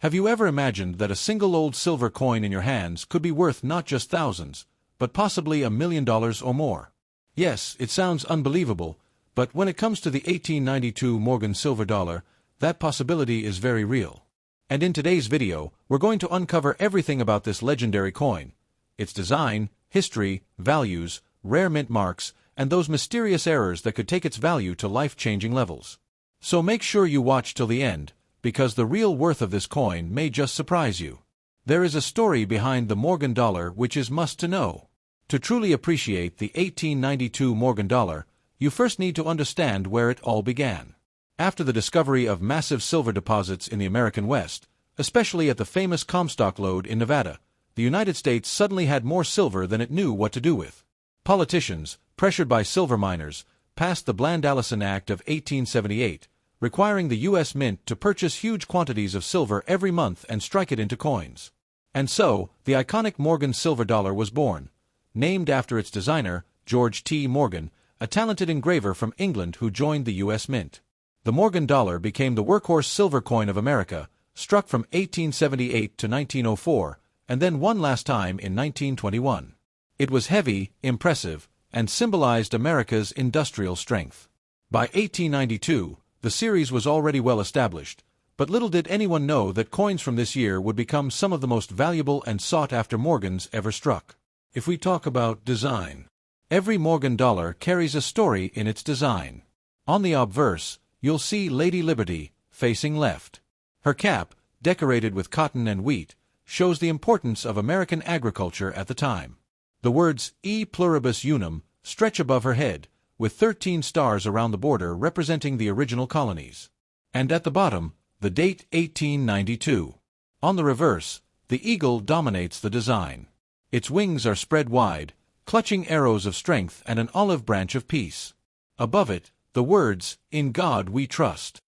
Have you ever imagined that a single old silver coin in your hands could be worth not just thousands, but possibly $1 million or more? Yes, it sounds unbelievable, but when it comes to the 1892 Morgan silver dollar, that possibility is very real. And in today's video, we're going to uncover everything about this legendary coin: its design, history, values, rare mint marks, and those mysterious errors that could take its value to life-changing levels. So make sure you watch till the end, because the real worth of this coin may just surprise you. There is a story behind the Morgan dollar which is must to know. To truly appreciate the 1892 Morgan dollar, you first need to understand where it all began. After the discovery of massive silver deposits in the American West, especially at the famous Comstock lode in Nevada, the United States suddenly had more silver than it knew what to do with. Politicians, pressured by silver miners, passed the Bland-Allison Act of 1878, requiring the U.S. Mint to purchase huge quantities of silver every month and strike it into coins. And so, the iconic Morgan silver dollar was born, named after its designer, George T. Morgan, a talented engraver from England who joined the U.S. Mint. The Morgan dollar became the workhorse silver coin of America, struck from 1878 to 1904, and then one last time in 1921. It was heavy, impressive, and symbolized America's industrial strength. By 1892, the series was already well established, but little did anyone know that coins from this year would become some of the most valuable and sought-after Morgans ever struck. If we talk about design, every Morgan dollar carries a story in its design. On the obverse, you'll see Lady Liberty, facing left. Her cap, decorated with cotton and wheat, shows the importance of American agriculture at the time. The words E pluribus unum stretch above her head, with 13 stars around the border representing the original colonies. And at the bottom, the date 1892. On the reverse, the eagle dominates the design. Its wings are spread wide, clutching arrows of strength and an olive branch of peace. Above it, the words, "In God We Trust."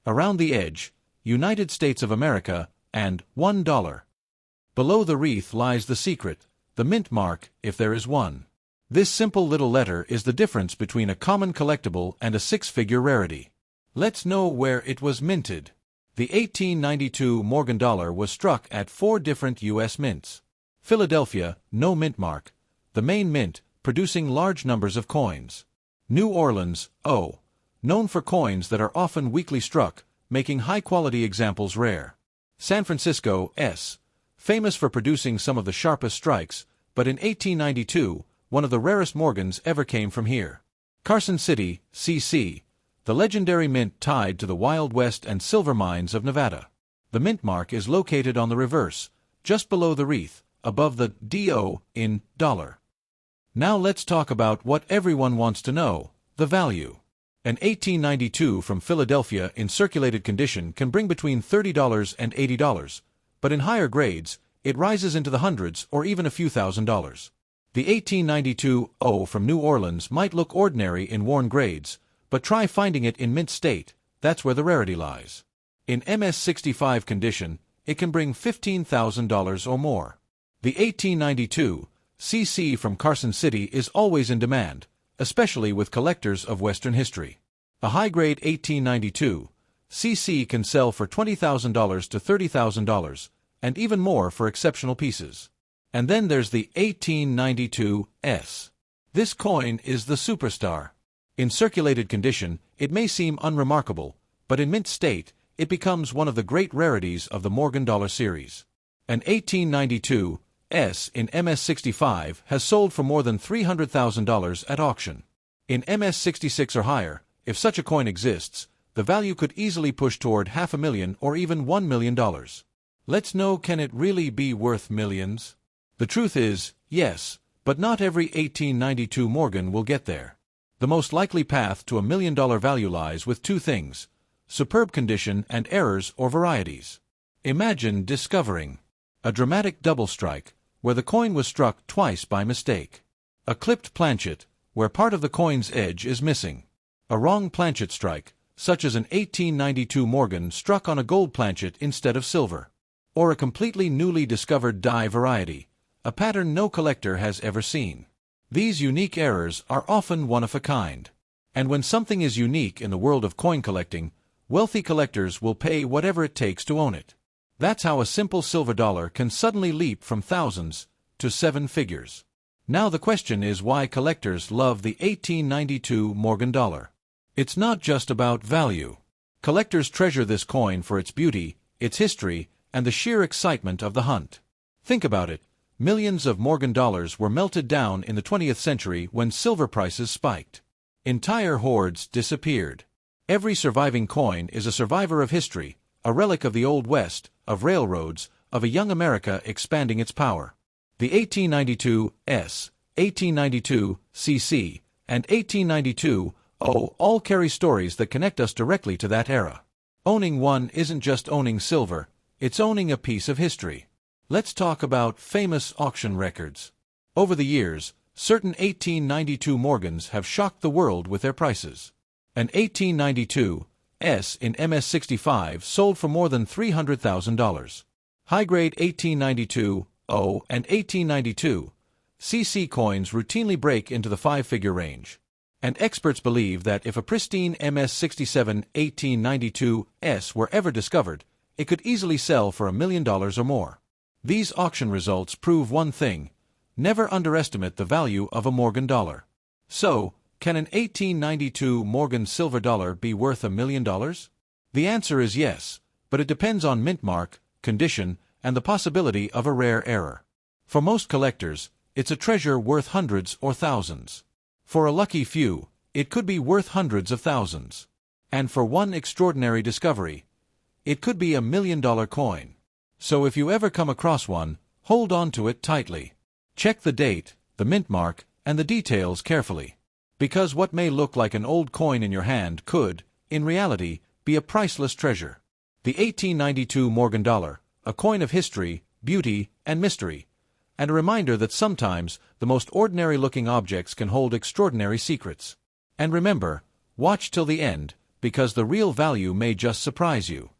Around the edge, United States of America, and $1. Below the wreath lies the secret, the mint mark, if there is one. This simple little letter is the difference between a common collectible and a six-figure rarity. Let's know where it was minted. The 1892 Morgan dollar was struck at 4 different U.S. mints. Philadelphia, no mint mark. The main mint, producing large numbers of coins. New Orleans, O, known for coins that are often weakly struck, making high-quality examples rare. San Francisco, S, famous for producing some of the sharpest strikes, but in 1892, one of the rarest Morgans ever came from here. Carson City, CC, the legendary mint tied to the Wild West and silver mines of Nevada. The mint mark is located on the reverse, just below the wreath, above the DO in dollar. Now let's talk about what everyone wants to know, the value. An 1892 from Philadelphia in circulated condition can bring between $30 and $80, but in higher grades, it rises into the hundreds or even a few $1,000s. The 1892 O from New Orleans might look ordinary in worn grades, but try finding it in mint state, that's where the rarity lies. In MS-65 condition, it can bring $15,000 or more. The 1892 CC from Carson City is always in demand, especially with collectors of Western history. A high-grade 1892 CC can sell for $20,000 to $30,000, and even more for exceptional pieces. And then there's the 1892 S. This coin is the superstar. In circulated condition, it may seem unremarkable, but in mint state, it becomes one of the great rarities of the Morgan dollar series. An 1892 S in MS-65 has sold for more than $300,000 at auction. In MS-66 or higher, if such a coin exists, the value could easily push toward $500,000 or even $1 million. Let's know, can it really be worth millions? The truth is, yes, but not every 1892 Morgan will get there. The most likely path to $1 million value lies with 2 things: superb condition and errors or varieties. Imagine discovering a dramatic double strike, where the coin was struck twice by mistake. A clipped planchet, where part of the coin's edge is missing. A wrong planchet strike, such as an 1892 Morgan struck on a gold planchet instead of silver. Or a completely newly discovered die variety, a pattern no collector has ever seen. These unique errors are often one of a kind. And when something is unique in the world of coin collecting, wealthy collectors will pay whatever it takes to own it. That's how a simple silver dollar can suddenly leap from thousands to seven figures. Now the question is why collectors love the 1892 Morgan dollar. It's not just about value. Collectors treasure this coin for its beauty, its history, and the sheer excitement of the hunt. Think about it. Millions of Morgan dollars were melted down in the 20th century when silver prices spiked. Entire hordes disappeared. Every surviving coin is a survivor of history, a relic of the Old West, of railroads, of a young America expanding its power. The 1892 S, 1892 CC, and 1892 O all carry stories that connect us directly to that era. Owning one isn't just owning silver, it's owning a piece of history. Let's talk about famous auction records. Over the years, certain 1892 Morgans have shocked the world with their prices. An 1892 S in MS65 sold for more than $300,000. High-grade 1892 O and 1892 CC coins routinely break into the five-figure range. And experts believe that if a pristine MS67 1892 S were ever discovered, it could easily sell for $1 million or more. These auction results prove one thing: never underestimate the value of a Morgan dollar. So, can an 1892 Morgan silver dollar be worth $1 million? The answer is yes, but it depends on mint mark, condition, and the possibility of a rare error. For most collectors, it's a treasure worth hundreds or thousands. For a lucky few, it could be worth hundreds of thousands. And for one extraordinary discovery, it could be $1 million coin. So if you ever come across one, hold on to it tightly. Check the date, the mint mark, and the details carefully. Because what may look like an old coin in your hand could, in reality, be a priceless treasure. The 1892 Morgan dollar, a coin of history, beauty, and mystery, and a reminder that sometimes the most ordinary-looking objects can hold extraordinary secrets. And remember, watch till the end, because the real value may just surprise you.